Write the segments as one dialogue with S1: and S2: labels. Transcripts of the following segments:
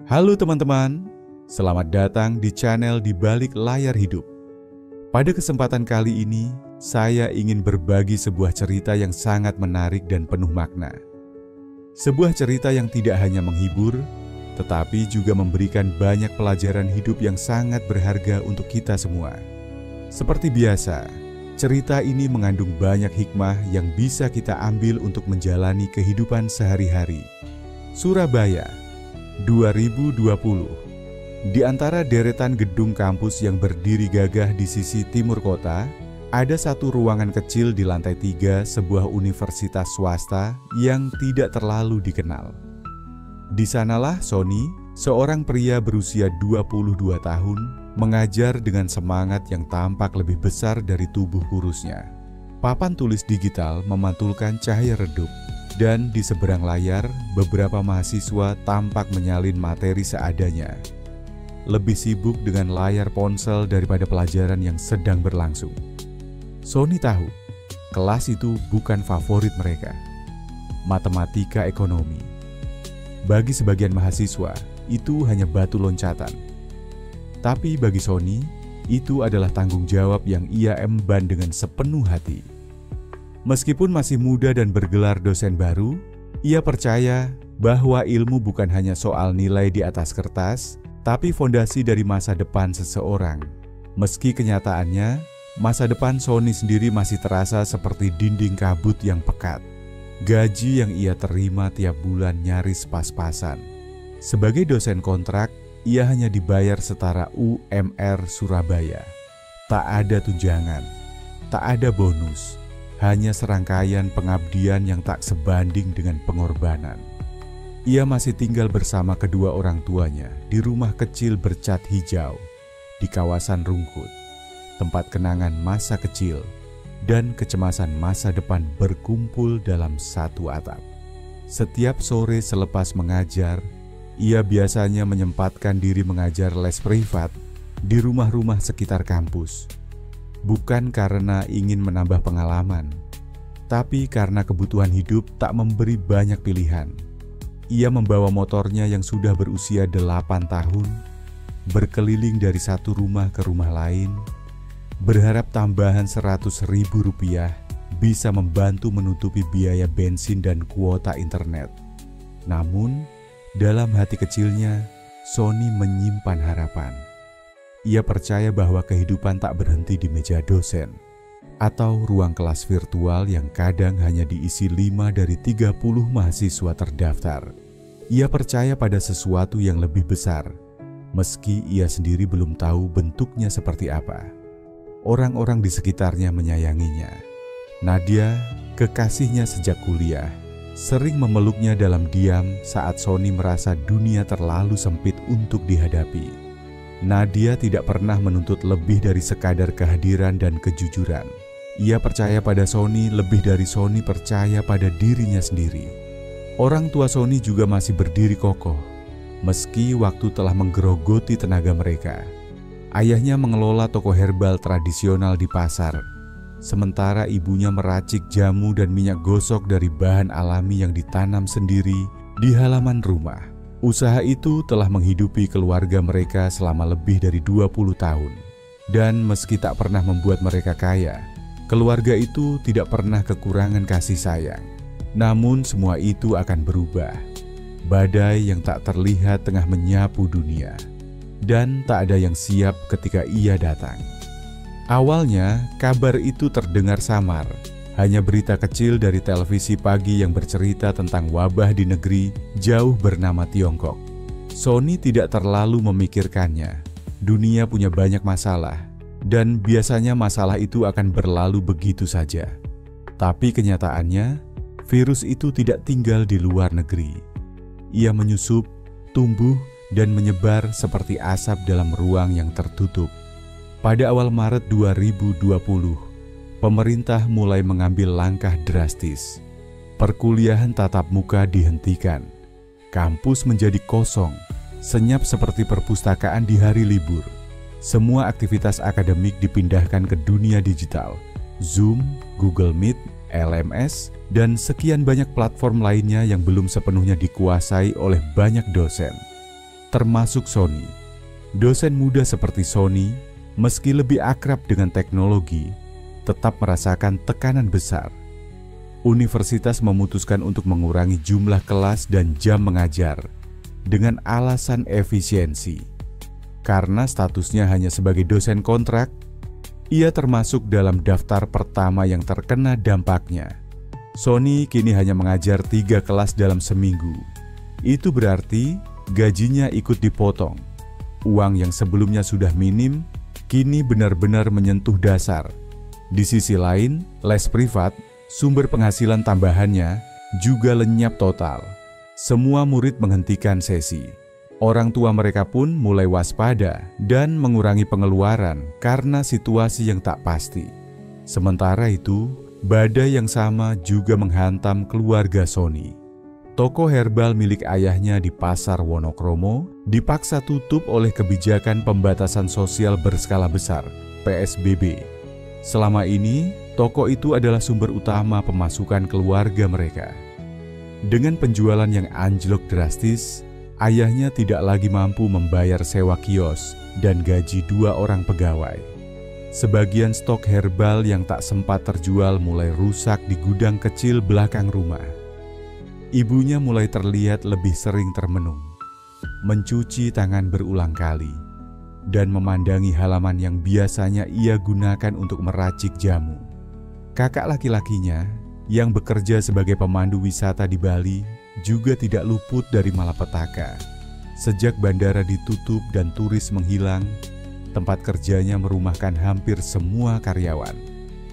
S1: Halo teman-teman, selamat datang di channel Di Balik Layar Hidup. Pada kesempatan kali ini, saya ingin berbagi sebuah cerita yang sangat menarik dan penuh makna. Sebuah cerita yang tidak hanya menghibur, tetapi juga memberikan banyak pelajaran hidup yang sangat berharga untuk kita semua. Seperti biasa, cerita ini mengandung banyak hikmah yang bisa kita ambil untuk menjalani kehidupan sehari-hari. Surabaya 2020. Di antara deretan gedung kampus yang berdiri gagah di sisi timur kota, ada satu ruangan kecil di lantai 3 sebuah universitas swasta yang tidak terlalu dikenal. Di sanalah Sony, seorang pria berusia 22 tahun, mengajar dengan semangat yang tampak lebih besar dari tubuh kurusnya. Papan tulis digital memantulkan cahaya redup, dan di seberang layar, beberapa mahasiswa tampak menyalin materi seadanya. Lebih sibuk dengan layar ponsel daripada pelajaran yang sedang berlangsung. Sony tahu, kelas itu bukan favorit mereka. Matematika ekonomi. Bagi sebagian mahasiswa, itu hanya batu loncatan. Tapi bagi Sony, itu adalah tanggung jawab yang ia emban dengan sepenuh hati. Meskipun masih muda dan bergelar dosen baru, ia percaya bahwa ilmu bukan hanya soal nilai di atas kertas, tapi fondasi dari masa depan seseorang. Meski kenyataannya, masa depan Sony sendiri masih terasa seperti dinding kabut yang pekat. Gaji yang ia terima tiap bulan nyaris pas-pasan. Sebagai dosen kontrak, ia hanya dibayar setara UMR Surabaya. Tak ada tunjangan, tak ada bonus. Hanya serangkaian pengabdian yang tak sebanding dengan pengorbanan. Ia masih tinggal bersama kedua orang tuanya di rumah kecil bercat hijau di kawasan Rungkut, tempat kenangan masa kecil dan kecemasan masa depan berkumpul dalam satu atap. Setiap sore selepas mengajar, ia biasanya menyempatkan diri mengajar les privat di rumah-rumah sekitar kampus. Bukan karena ingin menambah pengalaman, tapi karena kebutuhan hidup tak memberi banyak pilihan. Ia membawa motornya yang sudah berusia 8 tahun, berkeliling dari satu rumah ke rumah lain, berharap tambahan Rp100.000 bisa membantu menutupi biaya bensin dan kuota internet. Namun, dalam hati kecilnya, Sony menyimpan harapan. Ia percaya bahwa kehidupan tak berhenti di meja dosen atau ruang kelas virtual yang kadang hanya diisi 5 dari 30 mahasiswa terdaftar. Ia percaya pada sesuatu yang lebih besar, meski ia sendiri belum tahu bentuknya seperti apa. Orang-orang di sekitarnya menyayanginya. Nadia, kekasihnya sejak kuliah, sering memeluknya dalam diam saat Sony merasa dunia terlalu sempit untuk dihadapi. Nadia tidak pernah menuntut lebih dari sekadar kehadiran dan kejujuran. Ia percaya pada Sony lebih dari Sony percaya pada dirinya sendiri. Orang tua Sony juga masih berdiri kokoh, meski waktu telah menggerogoti tenaga mereka. Ayahnya mengelola toko herbal tradisional di pasar, sementara ibunya meracik jamu dan minyak gosok dari bahan alami yang ditanam sendiri di halaman rumah. Usaha itu telah menghidupi keluarga mereka selama lebih dari 20 tahun. Dan meski tak pernah membuat mereka kaya, keluarga itu tidak pernah kekurangan kasih sayang. Namun semua itu akan berubah. Badai yang tak terlihat tengah menyapu dunia. Dan tak ada yang siap ketika ia datang. Awalnya, kabar itu terdengar samar. Hanya berita kecil dari televisi pagi yang bercerita tentang wabah di negeri jauh bernama Tiongkok. Sony tidak terlalu memikirkannya. Dunia punya banyak masalah, dan biasanya masalah itu akan berlalu begitu saja. Tapi kenyataannya, virus itu tidak tinggal di luar negeri. Ia menyusup, tumbuh, dan menyebar seperti asap dalam ruang yang tertutup. Pada awal Maret 2020, pemerintah mulai mengambil langkah drastis. Perkuliahan tatap muka dihentikan. Kampus menjadi kosong, senyap seperti perpustakaan di hari libur. Semua aktivitas akademik dipindahkan ke dunia digital. Zoom, Google Meet, LMS, dan sekian banyak platform lainnya yang belum sepenuhnya dikuasai oleh banyak dosen. termasuk Sony. Dosen muda seperti Sony, meski lebih akrab dengan teknologi, tetap merasakan tekanan besar. Universitas memutuskan untuk mengurangi jumlah kelas dan jam mengajar dengan alasan efisiensi. Karena statusnya hanya sebagai dosen kontrak, ia termasuk dalam daftar pertama yang terkena dampaknya. Sony kini hanya mengajar 3 kelas dalam seminggu. Itu berarti gajinya ikut dipotong. Uang yang sebelumnya sudah minim, kini benar-benar menyentuh dasar. Di sisi lain, les privat, sumber penghasilan tambahannya juga lenyap total. Semua murid menghentikan sesi. Orang tua mereka pun mulai waspada dan mengurangi pengeluaran karena situasi yang tak pasti. Sementara itu, badai yang sama juga menghantam keluarga Sony. Toko herbal milik ayahnya di Pasar Wonokromo dipaksa tutup oleh kebijakan pembatasan sosial berskala besar, PSBB. Selama ini, toko itu adalah sumber utama pemasukan keluarga mereka. Dengan penjualan yang anjlok drastis, ayahnya tidak lagi mampu membayar sewa kios dan gaji 2 orang pegawai. Sebagian stok herbal yang tak sempat terjual mulai rusak di gudang kecil belakang rumah. Ibunya mulai terlihat lebih sering termenung, mencuci tangan berulang kali, dan memandangi halaman yang biasanya ia gunakan untuk meracik jamu. Kakak laki-lakinya yang bekerja sebagai pemandu wisata di Bali juga tidak luput dari malapetaka. Sejak bandara ditutup dan turis menghilang, tempat kerjanya merumahkan hampir semua karyawan.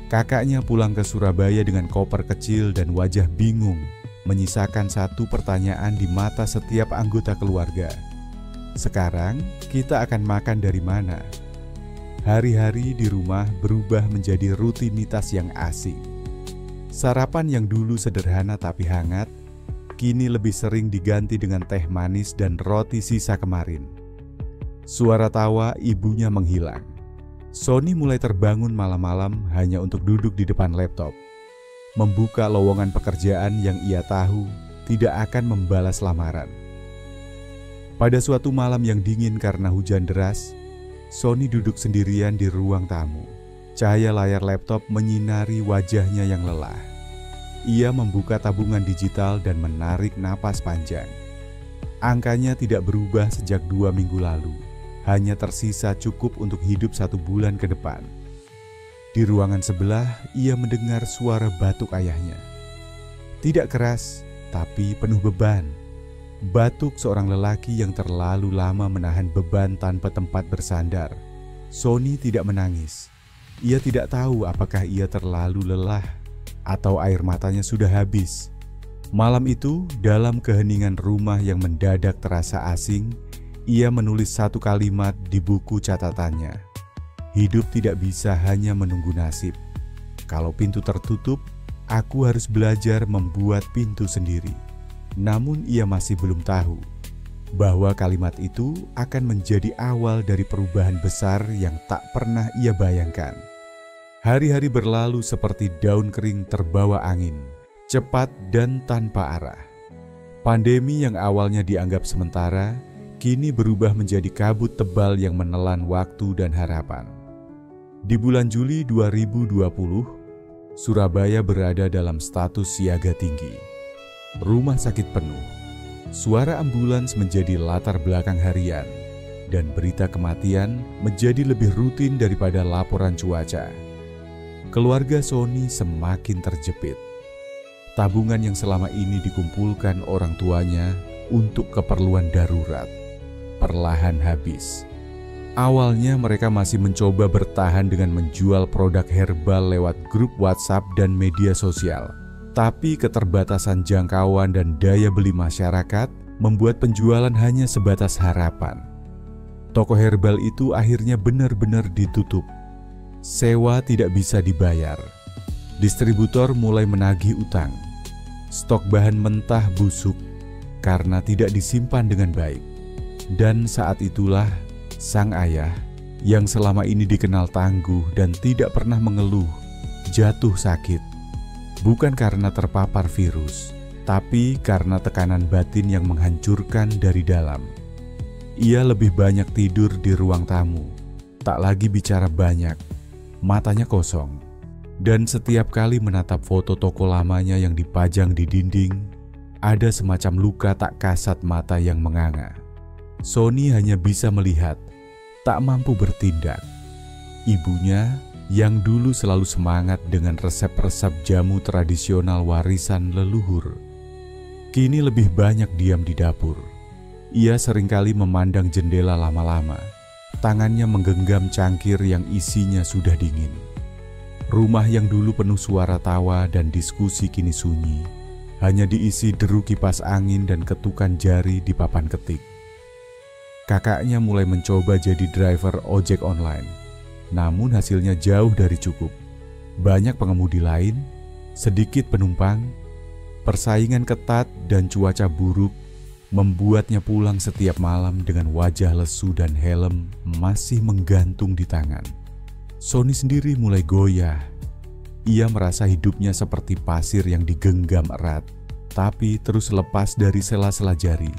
S1: Kakaknya pulang ke Surabaya dengan koper kecil dan wajah bingung, menyisakan satu pertanyaan di mata setiap anggota keluarga. Sekarang kita akan makan dari mana? Hari-hari di rumah berubah menjadi rutinitas yang asing. Sarapan yang dulu sederhana tapi hangat, kini lebih sering diganti dengan teh manis dan roti sisa kemarin. Suara tawa ibunya menghilang. Sony mulai terbangun malam-malam hanya untuk duduk di depan laptop, membuka lowongan pekerjaan yang ia tahu tidak akan membalas lamaran. Pada suatu malam yang dingin karena hujan deras, Sony duduk sendirian di ruang tamu. Cahaya layar laptop menyinari wajahnya yang lelah. Ia membuka tabungan digital dan menarik napas panjang. Angkanya tidak berubah sejak 2 minggu lalu, hanya tersisa cukup untuk hidup 1 bulan ke depan. Di ruangan sebelah, ia mendengar suara batuk ayahnya. Tidak keras, tapi penuh beban. Batuk seorang lelaki yang terlalu lama menahan beban tanpa tempat bersandar. Sony tidak menangis. Ia tidak tahu apakah ia terlalu lelah atau air matanya sudah habis. Malam itu, dalam keheningan rumah yang mendadak terasa asing, ia menulis 1 kalimat di buku catatannya. Hidup tidak bisa hanya menunggu nasib. Kalau pintu tertutup, aku harus belajar membuat pintu sendiri. Namun ia masih belum tahu bahwa kalimat itu akan menjadi awal dari perubahan besar yang tak pernah ia bayangkan. Hari-hari berlalu seperti daun kering terbawa angin, cepat dan tanpa arah. Pandemi yang awalnya dianggap sementara, kini berubah menjadi kabut tebal yang menelan waktu dan harapan. Di bulan Juli 2020, Surabaya berada dalam status siaga tinggi. Rumah sakit penuh, suara ambulans menjadi latar belakang harian, dan berita kematian menjadi lebih rutin daripada laporan cuaca. Keluarga Sony semakin terjepit. Tabungan yang selama ini dikumpulkan orang tuanya untuk keperluan darurat perlahan habis. Awalnya mereka masih mencoba bertahan dengan menjual produk herbal lewat grup WhatsApp dan media sosial. Tapi keterbatasan jangkauan dan daya beli masyarakat membuat penjualan hanya sebatas harapan. Toko herbal itu akhirnya benar-benar ditutup. Sewa tidak bisa dibayar. Distributor mulai menagih utang. Stok bahan mentah busuk karena tidak disimpan dengan baik. Dan saat itulah sang ayah yang selama ini dikenal tangguh dan tidak pernah mengeluh, jatuh sakit. Bukan karena terpapar virus, tapi karena tekanan batin yang menghancurkan dari dalam. Ia lebih banyak tidur di ruang tamu, tak lagi bicara banyak, matanya kosong. Dan setiap kali menatap foto toko lamanya yang dipajang di dinding, ada semacam luka tak kasat mata yang menganga. Sony hanya bisa melihat, tak mampu bertindak. Ibunya yang dulu selalu semangat dengan resep-resep jamu tradisional warisan leluhur, kini lebih banyak diam di dapur. Ia seringkali memandang jendela lama-lama, tangannya menggenggam cangkir yang isinya sudah dingin. Rumah yang dulu penuh suara tawa dan diskusi kini sunyi, hanya diisi deru kipas angin dan ketukan jari di papan ketik. Kakaknya mulai mencoba jadi driver ojek online, namun hasilnya jauh dari cukup. Banyak pengemudi lain, sedikit penumpang, persaingan ketat dan cuaca buruk membuatnya pulang setiap malam dengan wajah lesu dan helm masih menggantung di tangan. Sony sendiri mulai goyah. Ia merasa hidupnya seperti pasir yang digenggam erat, tapi terus lepas dari sela-sela jari.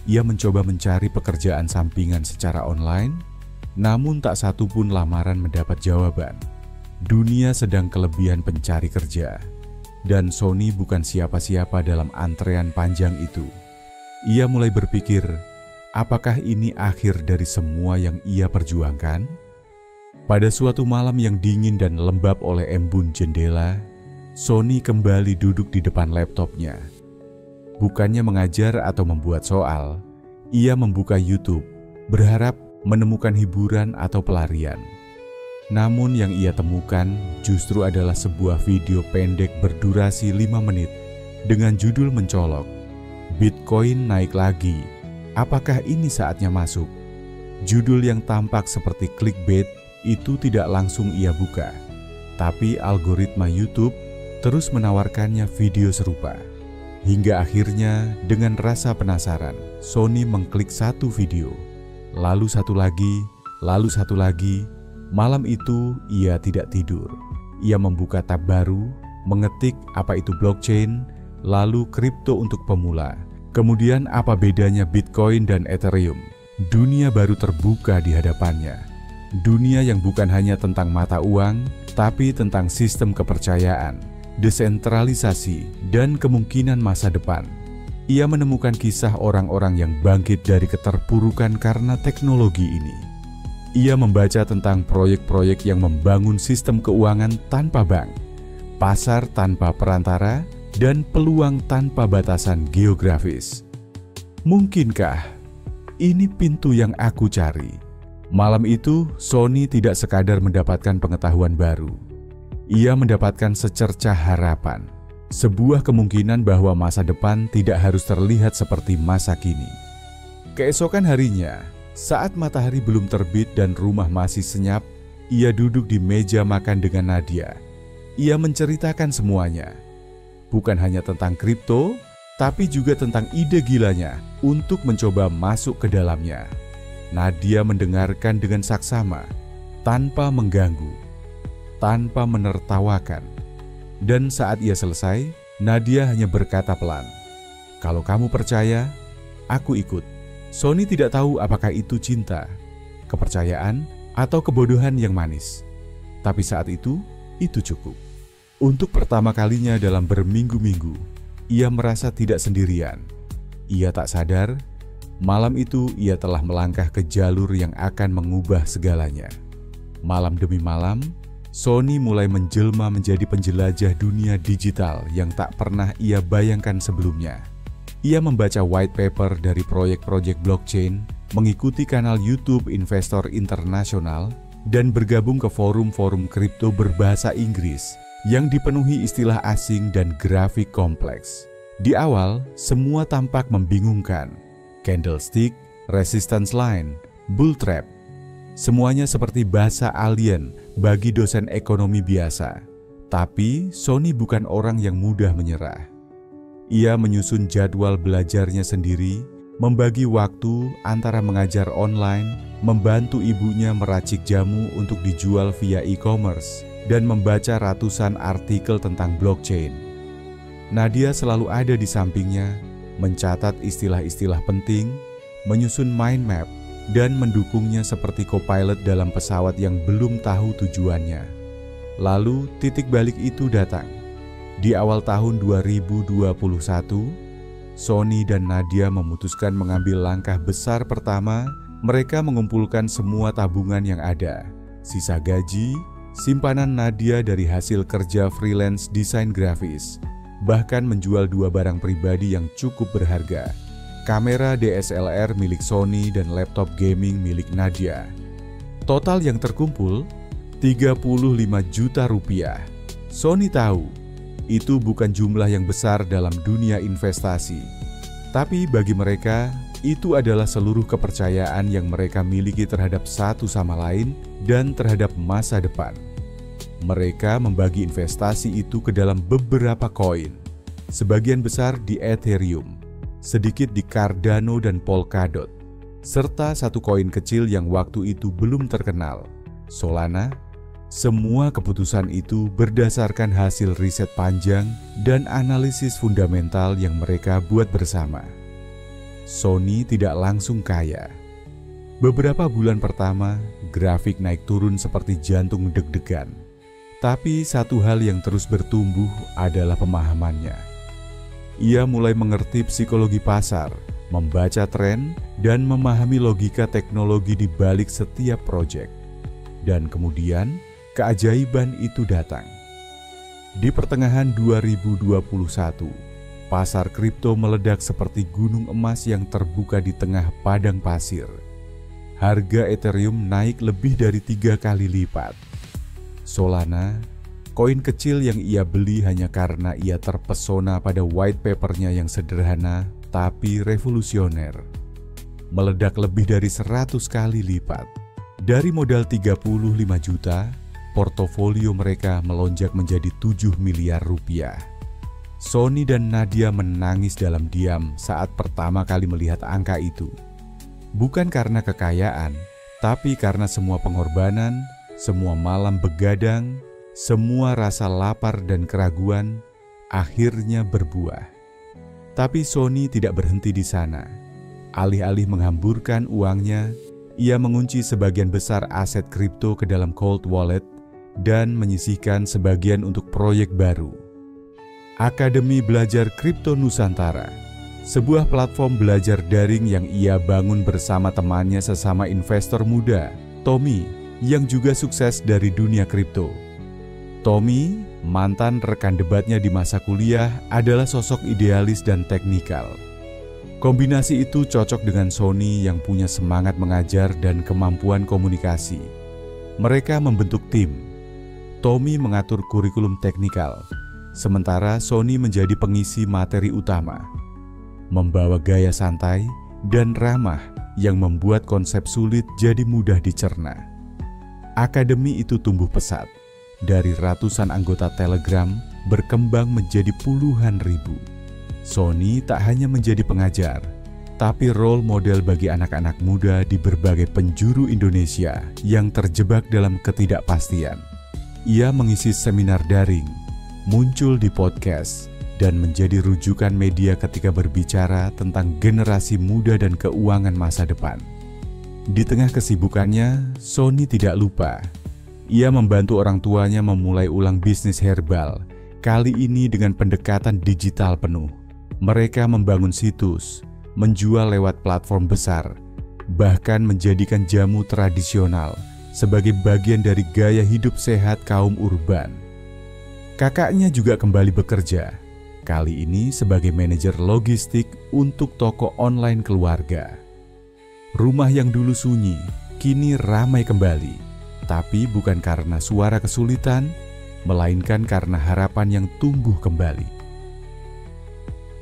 S1: Ia mencoba mencari pekerjaan sampingan secara online, namun tak satu pun lamaran mendapat jawaban. Dunia sedang kelebihan pencari kerja, dan Sony bukan siapa-siapa dalam antrean panjang itu. Ia mulai berpikir, apakah ini akhir dari semua yang ia perjuangkan? Pada suatu malam yang dingin dan lembab oleh embun jendela, Sony kembali duduk di depan laptopnya. Bukannya mengajar atau membuat soal, ia membuka YouTube, berharap menemukan hiburan atau pelarian. Namun yang ia temukan justru adalah sebuah video pendek berdurasi 5 menit dengan judul mencolok, "Bitcoin naik lagi, apakah ini saatnya masuk?" Judul yang tampak seperti clickbait itu tidak langsung ia buka, tapi algoritma YouTube terus menawarkannya video serupa. Hingga akhirnya dengan rasa penasaran, Sony mengklik satu video, lalu satu lagi, lalu satu lagi. Malam itu ia tidak tidur. Ia membuka tab baru, mengetik apa itu blockchain, lalu kripto untuk pemula. Kemudian apa bedanya Bitcoin dan Ethereum? Dunia baru terbuka di hadapannya. Dunia yang bukan hanya tentang mata uang, tapi tentang sistem kepercayaan, desentralisasi, dan kemungkinan masa depan. Ia menemukan kisah orang-orang yang bangkit dari keterpurukan karena teknologi ini. Ia membaca tentang proyek-proyek yang membangun sistem keuangan tanpa bank, pasar tanpa perantara, dan peluang tanpa batasan geografis. Mungkinkah ini pintu yang aku cari? Malam itu, Sony tidak sekadar mendapatkan pengetahuan baru. Ia mendapatkan secercah harapan, sebuah kemungkinan bahwa masa depan tidak harus terlihat seperti masa kini. Keesokan harinya, saat matahari belum terbit dan rumah masih senyap, ia duduk di meja makan dengan Nadia. Ia menceritakan semuanya. Bukan hanya tentang kripto, tapi juga tentang ide gilanya untuk mencoba masuk ke dalamnya. Nadia mendengarkan dengan saksama, tanpa mengganggu, tanpa menertawakan. Dan saat ia selesai, Nadia hanya berkata pelan, "Kalau kamu percaya, aku ikut." Sony tidak tahu apakah itu cinta, kepercayaan, atau kebodohan yang manis. Tapi saat itu cukup. Untuk pertama kalinya dalam berminggu-minggu, ia merasa tidak sendirian. Ia tak sadar, malam itu ia telah melangkah ke jalur yang akan mengubah segalanya. Malam demi malam, Sony mulai menjelma menjadi penjelajah dunia digital yang tak pernah ia bayangkan sebelumnya. Ia membaca white paper dari proyek-proyek blockchain, mengikuti kanal YouTube investor internasional, dan bergabung ke forum-forum kripto berbahasa Inggris yang dipenuhi istilah asing dan grafik kompleks. Di awal, semua tampak membingungkan. Candlestick, resistance line, bull trap. Semuanya seperti bahasa alien bagi dosen ekonomi biasa. Tapi Sony bukan orang yang mudah menyerah. Ia menyusun jadwal belajarnya sendiri, membagi waktu antara mengajar online, membantu ibunya meracik jamu untuk dijual via e-commerce, dan membaca ratusan artikel tentang blockchain. Nadia selalu ada di sampingnya, mencatat istilah-istilah penting, menyusun mind map, dan mendukungnya seperti co-pilot dalam pesawat yang belum tahu tujuannya. Lalu titik balik itu datang. Di awal tahun 2021, Sony dan Nadia memutuskan mengambil langkah besar pertama. Mereka mengumpulkan semua tabungan yang ada, sisa gaji, simpanan Nadia dari hasil kerja freelance desain grafis, bahkan menjual 2 barang pribadi yang cukup berharga, kamera DSLR milik Sony dan laptop gaming milik Nadia. Total yang terkumpul 35 juta rupiah. Sony tahu itu bukan jumlah yang besar dalam dunia investasi, tapi bagi mereka itu adalah seluruh kepercayaan yang mereka miliki terhadap satu sama lain dan terhadap masa depan. Mereka membagi investasi itu ke dalam beberapa koin, sebagian besar di Ethereum, sedikit di Cardano dan Polkadot, serta satu koin kecil yang waktu itu belum terkenal, Solana. Semua keputusan itu berdasarkan hasil riset panjang dan analisis fundamental yang mereka buat bersama. Sony tidak langsung kaya. Beberapa bulan pertama, grafik naik turun seperti jantung deg-degan. Tapi satu hal yang terus bertumbuh adalah pemahamannya. Ia mulai mengerti psikologi pasar, membaca tren, dan memahami logika teknologi di balik setiap proyek. Dan kemudian, keajaiban itu datang. Di pertengahan 2021, pasar kripto meledak seperti gunung emas yang terbuka di tengah padang pasir. Harga Ethereum naik lebih dari 3 kali lipat. Solana, koin kecil yang ia beli hanya karena ia terpesona pada white papernya yang sederhana tapi revolusioner, meledak lebih dari 100 kali lipat. Dari modal 35 juta, portofolio mereka melonjak menjadi 7 miliar rupiah. Sony dan Nadia menangis dalam diam saat pertama kali melihat angka itu. Bukan karena kekayaan, tapi karena semua pengorbanan, semua malam begadang, semua rasa lapar dan keraguan akhirnya berbuah. Tapi Sony tidak berhenti di sana. Alih-alih menghamburkan uangnya, ia mengunci sebagian besar aset kripto ke dalam cold wallet dan menyisihkan sebagian untuk proyek baru. Akademi Belajar Kripto Nusantara, sebuah platform belajar daring yang ia bangun bersama temannya sesama investor muda, Tommy, yang juga sukses dari dunia kripto. Tommy, mantan rekan debatnya di masa kuliah, adalah sosok idealis dan teknikal. Kombinasi itu cocok dengan Sony yang punya semangat mengajar dan kemampuan komunikasi. Mereka membentuk tim. Tommy mengatur kurikulum teknikal, sementara Sony menjadi pengisi materi utama, membawa gaya santai dan ramah yang membuat konsep sulit jadi mudah dicerna. Akademi itu tumbuh pesat, dari ratusan anggota Telegram berkembang menjadi puluhan ribu. Sony tak hanya menjadi pengajar, tapi role model bagi anak-anak muda di berbagai penjuru Indonesia yang terjebak dalam ketidakpastian. Ia mengisi seminar daring, muncul di podcast, dan menjadi rujukan media ketika berbicara tentang generasi muda dan keuangan masa depan. Di tengah kesibukannya, Sony tidak lupa. Ia membantu orang tuanya memulai ulang bisnis herbal, kali ini dengan pendekatan digital penuh. Mereka membangun situs, menjual lewat platform besar, bahkan menjadikan jamu tradisional sebagai bagian dari gaya hidup sehat kaum urban. Kakaknya juga kembali bekerja, kali ini sebagai manajer logistik untuk toko online keluarga. Rumah yang dulu sunyi, kini ramai kembali, tapi bukan karena suara kesulitan, melainkan karena harapan yang tumbuh kembali.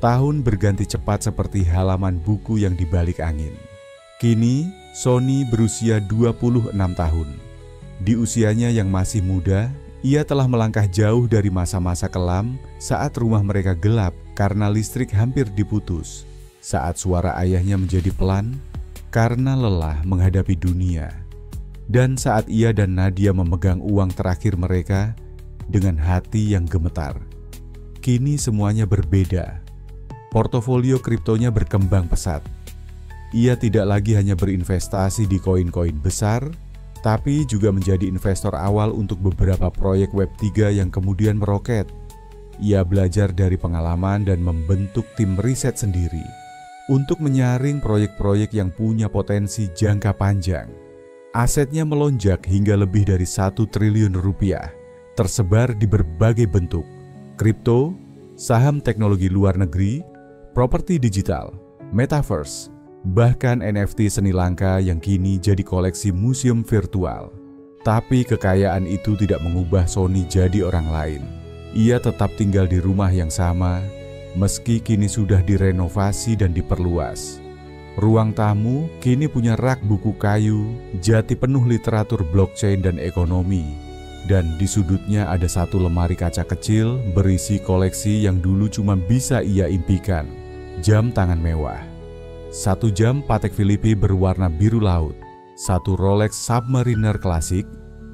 S1: Tahun berganti cepat seperti halaman buku yang dibalik angin. Kini, Sony berusia 26 tahun. Di usianya yang masih muda, ia telah melangkah jauh dari masa-masa kelam saat rumah mereka gelap karena listrik hampir diputus, saat suara ayahnya menjadi pelan karena lelah menghadapi dunia, dan saat ia dan Nadia memegang uang terakhir mereka dengan hati yang gemetar. Kini semuanya berbeda. Portofolio kriptonya berkembang pesat. ia tidak lagi hanya berinvestasi di koin-koin besar, tapi juga menjadi investor awal untuk beberapa proyek Web3 yang kemudian meroket. Ia belajar dari pengalaman dan membentuk tim riset sendiri untuk menyaring proyek-proyek yang punya potensi jangka panjang. Asetnya melonjak hingga lebih dari 1 triliun rupiah, tersebar di berbagai bentuk: kripto, saham teknologi luar negeri, properti digital, metaverse, bahkan NFT seni langka yang kini jadi koleksi museum virtual. Tapi kekayaan itu tidak mengubah Sony jadi orang lain. Ia tetap tinggal di rumah yang sama, meski kini sudah direnovasi dan diperluas. Ruang tamu kini punya rak buku kayu, jati penuh literatur blockchain dan ekonomi. Dan di sudutnya ada satu lemari kaca kecil berisi koleksi yang dulu cuma bisa ia impikan: jam tangan mewah, 1 jam Patek Philippe berwarna biru laut, 1 Rolex Submariner klasik,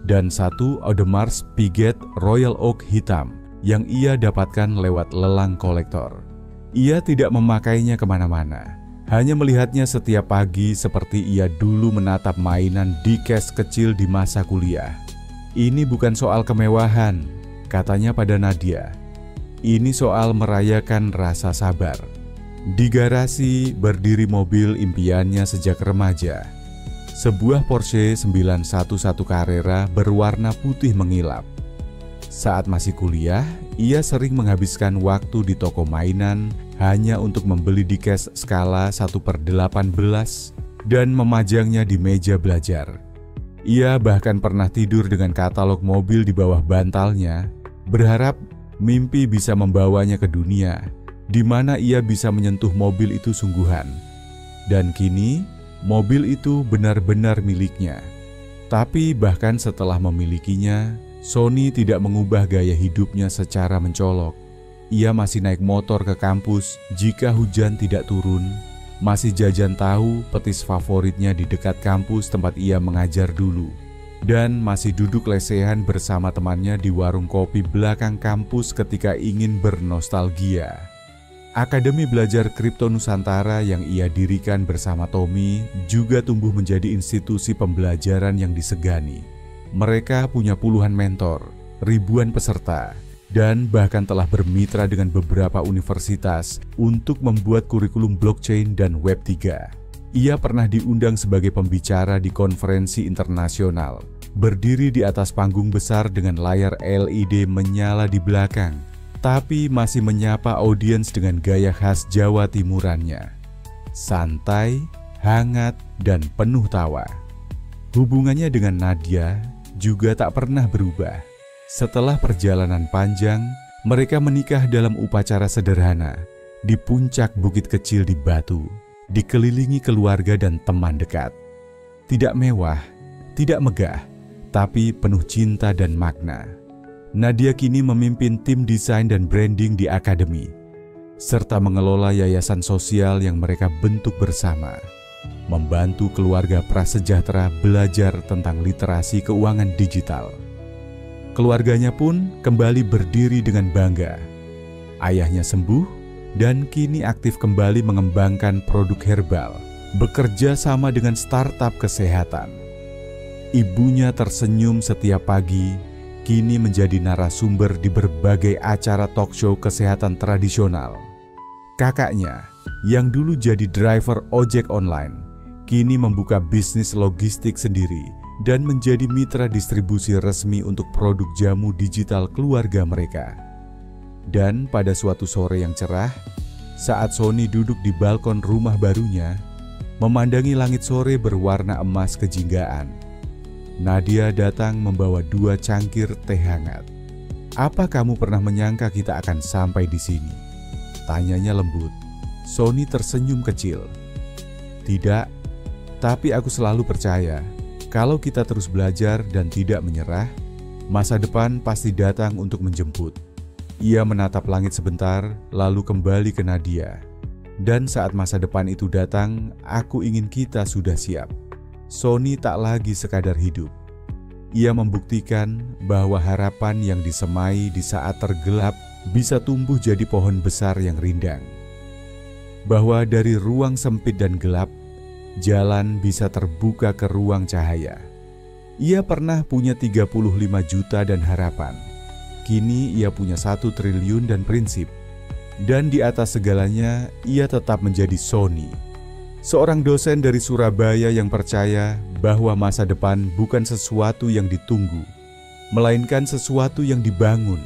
S1: dan 1 Audemars Piguet Royal Oak hitam yang ia dapatkan lewat lelang kolektor. Ia tidak memakainya kemana-mana, hanya melihatnya setiap pagi seperti ia dulu menatap mainan di case kecil di masa kuliah. Ini bukan soal kemewahan, katanya pada Nadia. Ini soal merayakan rasa sabar. Di garasi berdiri mobil impiannya sejak remaja. Sebuah Porsche 911 Carrera berwarna putih mengilap. Saat masih kuliah, ia sering menghabiskan waktu di toko mainan hanya untuk membeli diecast skala 1/18 dan memajangnya di meja belajar. Ia bahkan pernah tidur dengan katalog mobil di bawah bantalnya, berharap mimpi bisa membawanya ke dunia, di mana ia bisa menyentuh mobil itu sungguhan. Dan kini, mobil itu benar-benar miliknya. Tapi bahkan setelah memilikinya, Sony tidak mengubah gaya hidupnya secara mencolok. Ia masih naik motor ke kampus jika hujan tidak turun, masih jajan tahu petis favoritnya di dekat kampus tempat ia mengajar dulu, dan masih duduk lesehan bersama temannya di warung kopi belakang kampus ketika ingin bernostalgia. Akademi Belajar Kripto Nusantara yang ia dirikan bersama Tommy juga tumbuh menjadi institusi pembelajaran yang disegani. Mereka punya puluhan mentor, ribuan peserta, dan bahkan telah bermitra dengan beberapa universitas untuk membuat kurikulum blockchain dan Web3. Ia pernah diundang sebagai pembicara di konferensi internasional, berdiri di atas panggung besar dengan layar LED menyala di belakang, tapi masih menyapa audiens dengan gaya khas Jawa Timurannya. Santai, hangat, dan penuh tawa. Hubungannya dengan Nadia juga tak pernah berubah. Setelah perjalanan panjang, mereka menikah dalam upacara sederhana di puncak bukit kecil di Batu, dikelilingi keluarga dan teman dekat. Tidak mewah, tidak megah, tapi penuh cinta dan makna. Nadia kini memimpin tim desain dan branding di akademi, serta mengelola yayasan sosial yang mereka bentuk bersama, membantu keluarga prasejahtera belajar tentang literasi keuangan digital. Keluarganya pun kembali berdiri dengan bangga. Ayahnya sembuh dan kini aktif kembali mengembangkan produk herbal, bekerja sama dengan startup kesehatan. Ibunya tersenyum setiap pagi, kini menjadi narasumber di berbagai acara talk show kesehatan tradisional. Kakaknya, yang dulu jadi driver ojek online, kini membuka bisnis logistik sendiri dan menjadi mitra distribusi resmi untuk produk jamu digital keluarga mereka. Dan pada suatu sore yang cerah, saat Sony duduk di balkon rumah barunya, memandangi langit sore berwarna emas kejinggaan, Nadia datang membawa 2 cangkir teh hangat. "Apa kamu pernah menyangka kita akan sampai di sini?" tanyanya lembut. Sony tersenyum kecil. "Tidak, tapi aku selalu percaya kalau kita terus belajar dan tidak menyerah, masa depan pasti datang untuk menjemput." Ia menatap langit sebentar, lalu kembali ke Nadia. "Dan saat masa depan itu datang, aku ingin kita sudah siap." Sony tak lagi sekadar hidup. Ia membuktikan bahwa harapan yang disemai di saat tergelap bisa tumbuh jadi pohon besar yang rindang. Bahwa dari ruang sempit dan gelap, jalan bisa terbuka ke ruang cahaya. Ia pernah punya 35 juta dan harapan. Kini ia punya 1 triliun dan prinsip. Dan di atas segalanya, ia tetap menjadi Sony. Seorang dosen dari Surabaya yang percaya bahwa masa depan bukan sesuatu yang ditunggu, melainkan sesuatu yang dibangun.